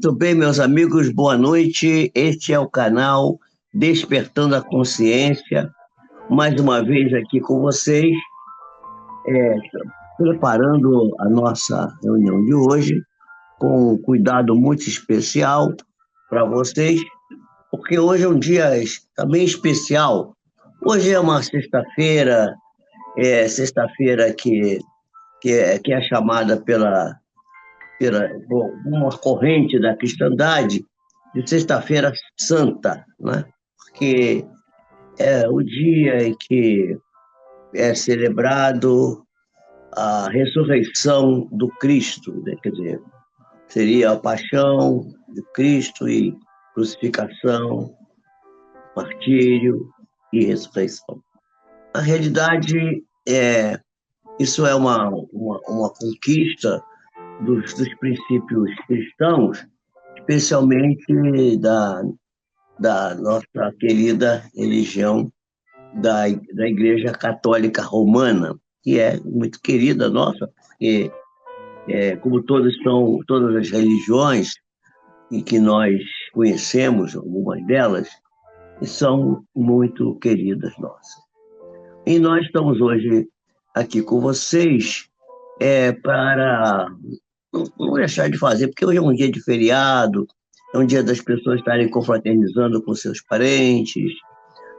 Muito bem, meus amigos, boa noite. Este é o canal Despertando a Consciência. Mais uma vez aqui com vocês, preparando a nossa reunião de hoje com um cuidado muito especial para vocês, porque hoje é um dia também especial. Hoje é uma sexta-feira, sexta-feira que é chamada por uma corrente da cristandade de Sexta-feira Santa, né? Porque é o dia em que é celebrado a ressurreição do Cristo, né? Quer dizer, seria a paixão de Cristo e crucificação, martírio e ressurreição. Na realidade, isso é uma conquista dos princípios cristãos, especialmente da nossa querida religião da Igreja Católica Romana, que é muito querida nossa, porque, como todas as religiões e que nós conhecemos, algumas delas, são muito queridas nossas. E nós estamos hoje aqui com vocês para não deixar de fazer, porque hoje é um dia de feriado, é um dia das pessoas estarem confraternizando com seus parentes,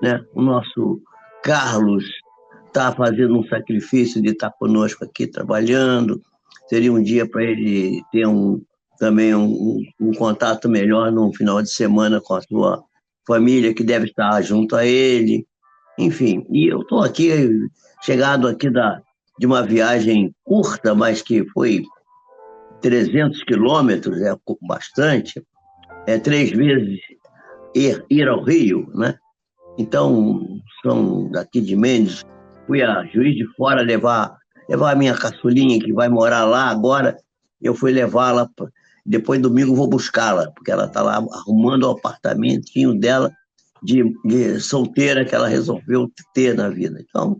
né? O nosso Carlos está fazendo um sacrifício de estar conosco aqui trabalhando, seria um dia para ele ter também um contato melhor no final de semana com a sua família, que deve estar junto a ele, enfim. E eu estou aqui, chegado aqui de uma viagem curta, mas que foi 300 quilômetros, é bastante, 3 vezes ir ao Rio, né? Então, são daqui de Mendes, fui a Juiz de Fora levar a minha caçulinha, que vai morar lá agora, eu fui levá-la, depois domingo vou buscá-la, porque ela está lá arrumando o apartamentinho dela de solteira que ela resolveu ter na vida. Então,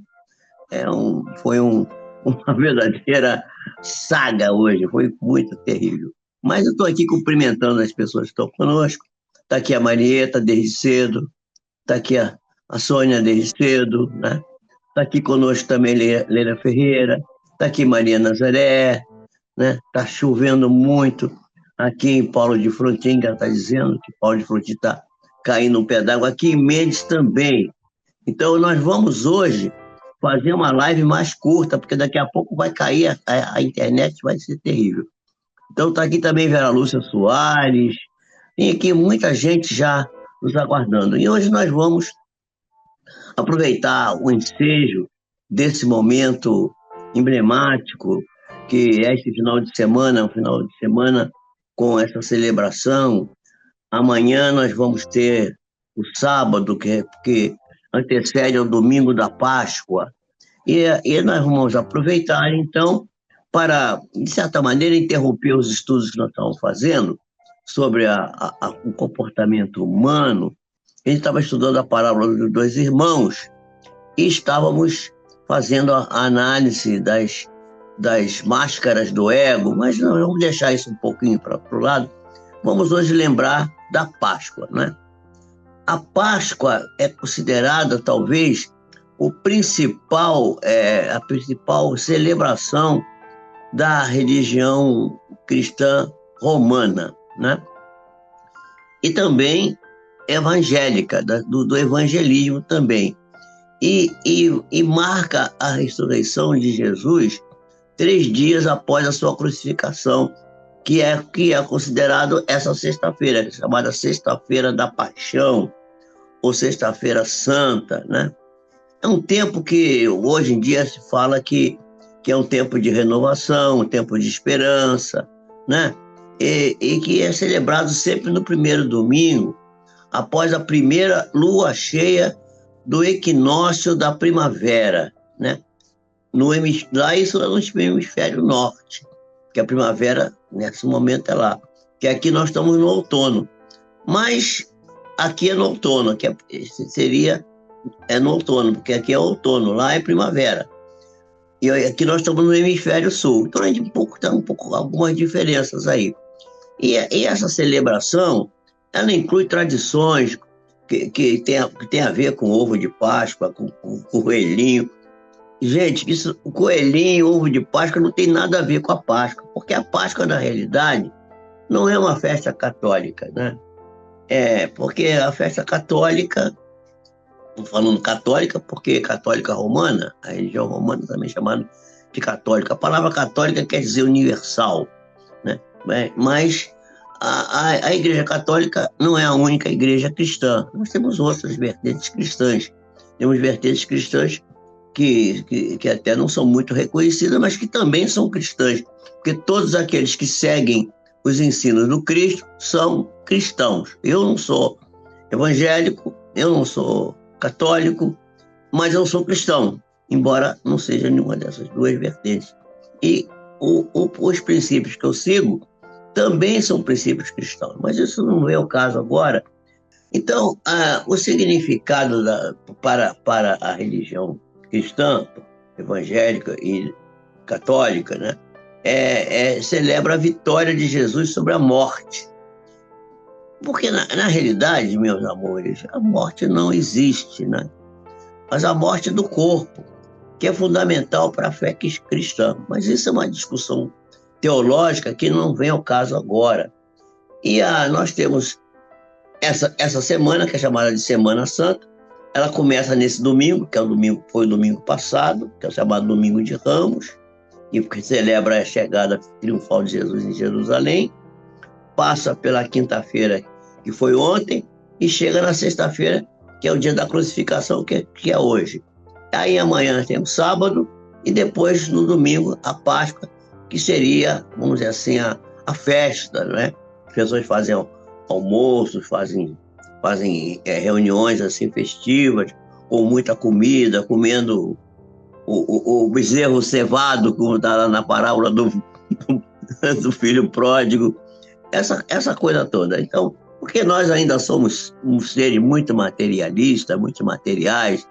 foi uma verdadeira saga hoje, foi muito terrível. Mas eu estou aqui cumprimentando as pessoas que estão conosco. Está aqui a Marieta desde cedo, está aqui a Sônia desde cedo, né? Está aqui conosco também Leila Ferreira, está aqui Maria Nazaré, né? Está chovendo muito aqui em Paulo de Frontin, que ela está dizendo que Paulo de Frontin está caindo um pé d'água, aqui em Mendes também. Então nós vamos hoje fazer uma live mais curta, porque daqui a pouco vai cair a internet, vai ser terrível. Então está aqui também Vera Lúcia Soares, tem aqui muita gente já nos aguardando. E hoje nós vamos aproveitar o ensejo desse momento emblemático, que é este final de semana, um final de semana com essa celebração. Amanhã nós vamos ter o sábado, que antecede ao domingo da Páscoa. E nós vamos aproveitar, então, para, de certa maneira, interromper os estudos que nós estamos fazendo sobre o comportamento humano. A gente estava estudando a parábola dos dois irmãos e estávamos fazendo a análise das máscaras do ego, mas não, vamos deixar isso um pouquinho para o lado. Vamos hoje lembrar da Páscoa, né? A Páscoa é considerada, talvez, a principal celebração da religião cristã romana, né? E também evangélica, do evangelismo também. E marca a ressurreição de Jesus 3 dias após a sua crucificação, que é considerado essa sexta-feira, chamada Sexta-feira da Paixão, ou Sexta-feira Santa, né? É um tempo que hoje em dia se fala que é um tempo de renovação, um tempo de esperança, né? E que é celebrado sempre no primeiro domingo, após a primeira lua cheia do equinócio da primavera, né? Lá isso é no hemisfério norte, que a primavera, nesse momento, é lá. Que aqui nós estamos no outono. Mas aqui é no outono, no outono, porque aqui é outono, lá é primavera. E aqui nós estamos no hemisfério sul. Então a gente tem algumas diferenças aí. E essa celebração, ela inclui tradições que tem a ver com ovo de Páscoa, com coelhinho. Gente, o coelhinho, ovo de Páscoa não tem nada a ver com a Páscoa, porque a Páscoa, na realidade, não é uma festa católica, né? Porque a festa católica, estou falando católica porque católica romana, a religião romana também é chamada de católica. A palavra católica quer dizer universal, né? Mas a Igreja Católica não é a única igreja cristã. Nós temos outras vertentes cristãs. Temos vertentes cristãs que até não são muito reconhecidas, mas que também são cristãs, porque todos aqueles que seguem os ensinos do Cristo são cristãos. Eu não sou evangélico, eu não sou católico, mas eu sou cristão, embora não seja nenhuma dessas duas vertentes. E os princípios que eu sigo também são princípios cristãos, mas isso não é o caso agora. Então, o significado para a religião cristã, evangélica e católica, né, celebra a vitória de Jesus sobre a morte. Porque, na realidade, meus amores, a morte não existe, né? Mas a morte do corpo, que é fundamental para a fé cristã. Mas isso é uma discussão teológica que não vem ao caso agora. E nós temos essa semana, que é chamada de Semana Santa. Ela começa nesse domingo, que foi o domingo passado, que é o chamado Domingo de Ramos, que celebra a chegada triunfal de Jesus em Jerusalém, passa pela quinta-feira, que foi ontem, e chega na sexta-feira, que é o dia da crucificação, que é hoje. Aí amanhã tem o sábado, e depois, no domingo, a Páscoa, que seria, vamos dizer assim, a festa, né? As pessoas fazem almoços, fazem reuniões assim festivas, com muita comida, comendo o bezerro cevado, como está lá na parábola do filho pródigo, essa coisa toda. Então, porque nós ainda somos seres muito materialistas, muito materiais,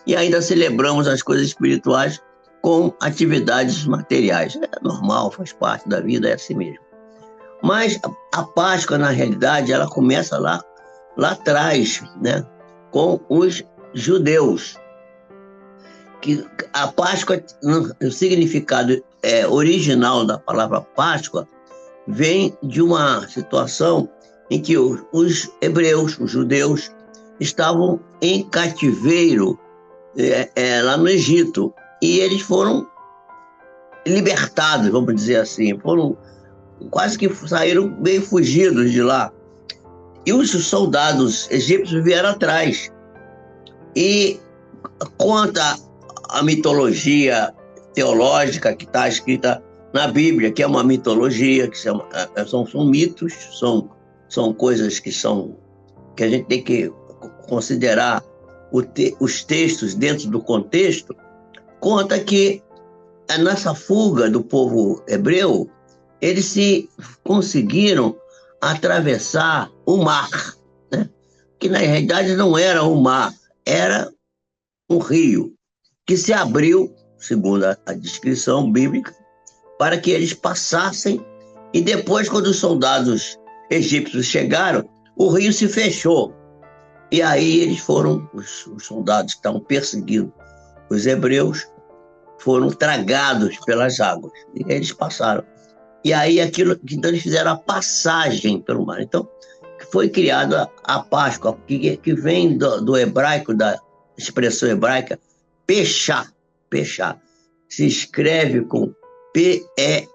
e ainda celebramos as coisas espirituais com atividades materiais. É normal, faz parte da vida, é assim mesmo. Mas a Páscoa, na realidade, ela começa lá atrás, né, com os judeus. Que a Páscoa, o significado original da palavra Páscoa, vem de uma situação em que os hebreus, os judeus, estavam em cativeiro lá no Egito, e eles foram libertados, vamos dizer assim, foram quase que saíram bem fugidos de lá. E os soldados egípcios vieram atrás. E conta a mitologia teológica que está escrita na Bíblia, que é uma mitologia, que são mitos, são coisas que a gente tem que considerar os textos dentro do contexto. Conta que nessa fuga do povo hebreu, eles conseguiram atravessar o mar, né? Que na realidade não era um mar, era um rio, que se abriu, segundo a descrição bíblica, para que eles passassem, e depois, quando os soldados egípcios chegaram, o rio se fechou. E aí eles foram, os soldados que estavam perseguindo os hebreus, foram tragados pelas águas, e eles passaram. E aí então eles fizeram a passagem pelo mar. Então, foi criada a Páscoa, que vem do hebraico, da expressão hebraica, Peshá. Peshá. Se escreve com P-E-S-A-C-I-H.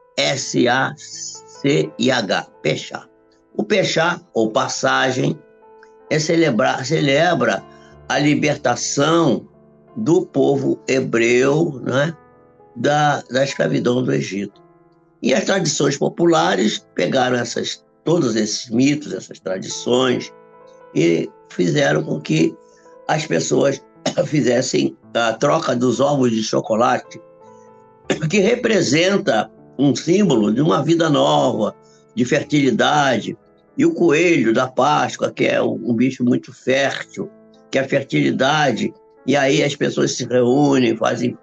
Peshá. O Peshá, ou passagem, celebra a libertação do povo hebreu, né, da escravidão do Egito. E as tradições populares pegaram todos esses mitos, essas tradições, e fizeram com que as pessoas fizessem a troca dos ovos de chocolate, que representa um símbolo de uma vida nova, de fertilidade, e o coelho da Páscoa, que é um bicho muito fértil, que é a fertilidade, e aí as pessoas se reúnem, fazem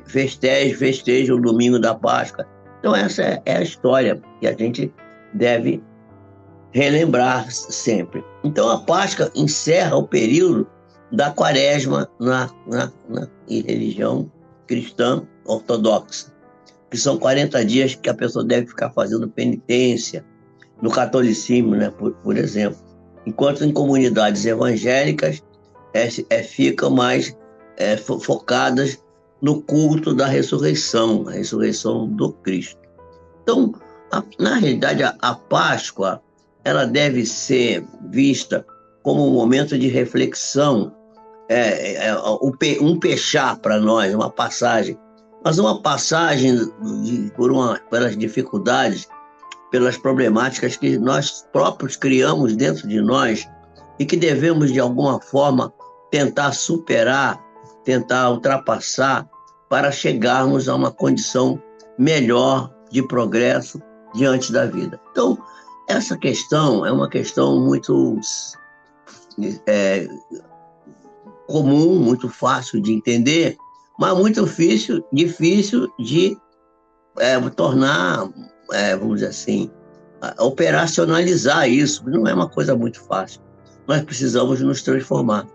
festejam o domingo da Páscoa. Então essa é a história que a gente deve relembrar sempre. Então, a Páscoa encerra o período da Quaresma na religião cristã ortodoxa, que são 40 dias que a pessoa deve ficar fazendo penitência, no catolicismo, né, por exemplo. Enquanto em comunidades evangélicas ficam mais focadas no culto da ressurreição, a ressurreição do Cristo. Então, na realidade, a Páscoa ela deve ser vista como um momento de reflexão, um pechá para nós, uma passagem, mas uma passagem pelas dificuldades, pelas problemáticas que nós próprios criamos dentro de nós e que devemos, de alguma forma, tentar superar, tentar ultrapassar para chegarmos a uma condição melhor de progresso diante da vida. Então, essa questão é uma questão muito comum, muito fácil de entender, mas muito difícil de tornar, vamos dizer assim, operacionalizar isso. Não é uma coisa muito fácil. Nós precisamos nos transformar.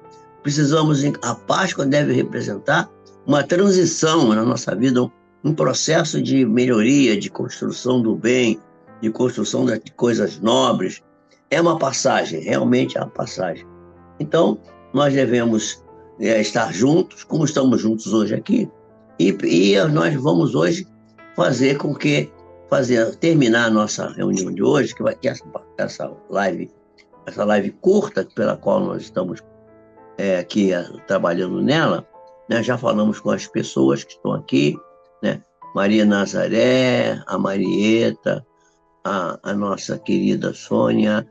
A Páscoa deve representar uma transição na nossa vida, um processo de melhoria, de construção do bem, de construção de coisas nobres. É uma passagem, realmente é uma passagem. Então, nós devemos estar juntos, como estamos juntos hoje aqui, e nós vamos hoje terminar a nossa reunião de hoje, que vai ter essa live curta, pela qual nós estamos aqui trabalhando nela, né? Já falamos com as pessoas que estão aqui, né? Maria Nazaré, a Marieta, a nossa querida Sônia,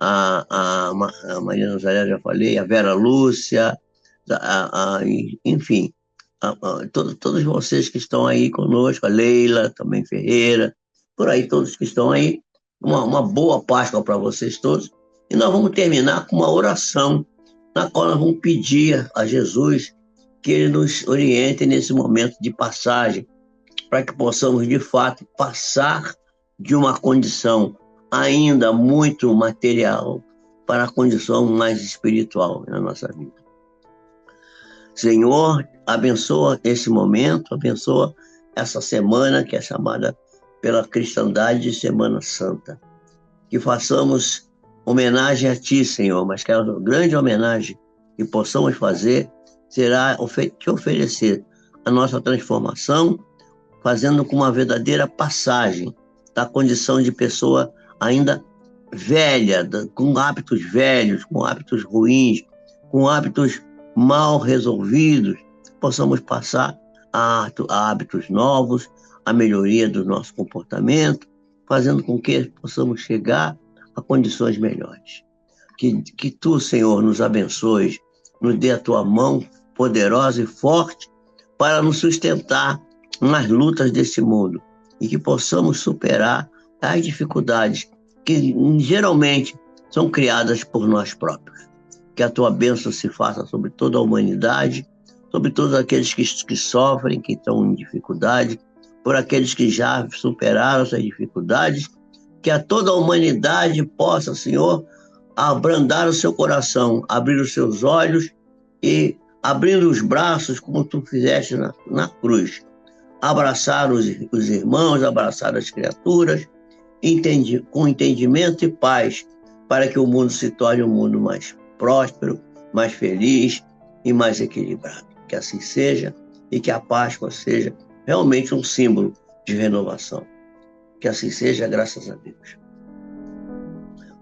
a Maria Nazaré, já falei, a Vera Lúcia, enfim, todos vocês que estão aí conosco, a Leila também Ferreira, por aí, todos que estão aí, uma boa Páscoa para vocês todos. E nós vamos terminar com uma oração, na qual nós vamos pedir a Jesus que Ele nos oriente nesse momento de passagem, para que possamos, de fato, passar de uma condição ainda muito material para a condição mais espiritual na nossa vida. Senhor, abençoa esse momento, abençoa essa semana que é chamada pela cristandade de Semana Santa. Que façamos homenagem a Ti, Senhor, mas que a grande homenagem que possamos fazer será te oferecer a nossa transformação, fazendo com uma verdadeira passagem da condição de pessoa ainda velha, com hábitos velhos, com hábitos ruins, com hábitos mal resolvidos, possamos passar a hábitos novos, a melhoria do nosso comportamento, fazendo com que possamos chegar a condições melhores. Que Tu, Senhor, nos abençoes, nos dê a Tua mão poderosa e forte para nos sustentar nas lutas desse mundo e que possamos superar as dificuldades que geralmente são criadas por nós próprios. Que a Tua bênção se faça sobre toda a humanidade, sobre todos aqueles que sofrem, que estão em dificuldade, por aqueles que já superaram essas dificuldades, que a toda a humanidade possa, Senhor, abrandar o seu coração, abrir os seus olhos e abrindo os braços como Tu fizeste na cruz. Abraçar os irmãos, abraçar as criaturas, com entendimento e paz, para que o mundo se torne um mundo mais próspero, mais feliz e mais equilibrado. Que assim seja e que a Páscoa seja realmente um símbolo de renovação. Que assim seja, graças a Deus.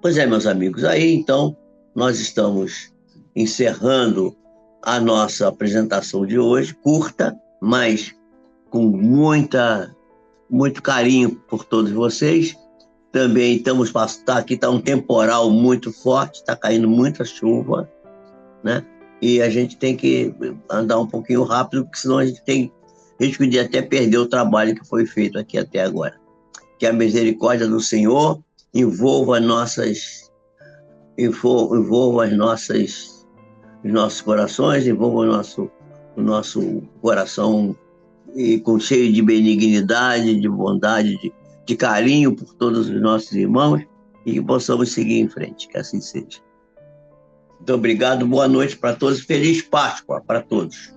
Pois é, meus amigos, aí então nós estamos encerrando a nossa apresentação de hoje, curta, mas com muito carinho por todos vocês. Também aqui está um temporal muito forte, está caindo muita chuva, né? E a gente tem que andar um pouquinho rápido, porque senão a gente tem risco de até perder o trabalho que foi feito aqui até agora. Que a misericórdia do Senhor envolva os nossos corações, envolva o nosso coração cheio de benignidade, de bondade, de carinho por todos os nossos irmãos, e que possamos seguir em frente, que assim seja. Muito obrigado, boa noite para todos, feliz Páscoa para todos.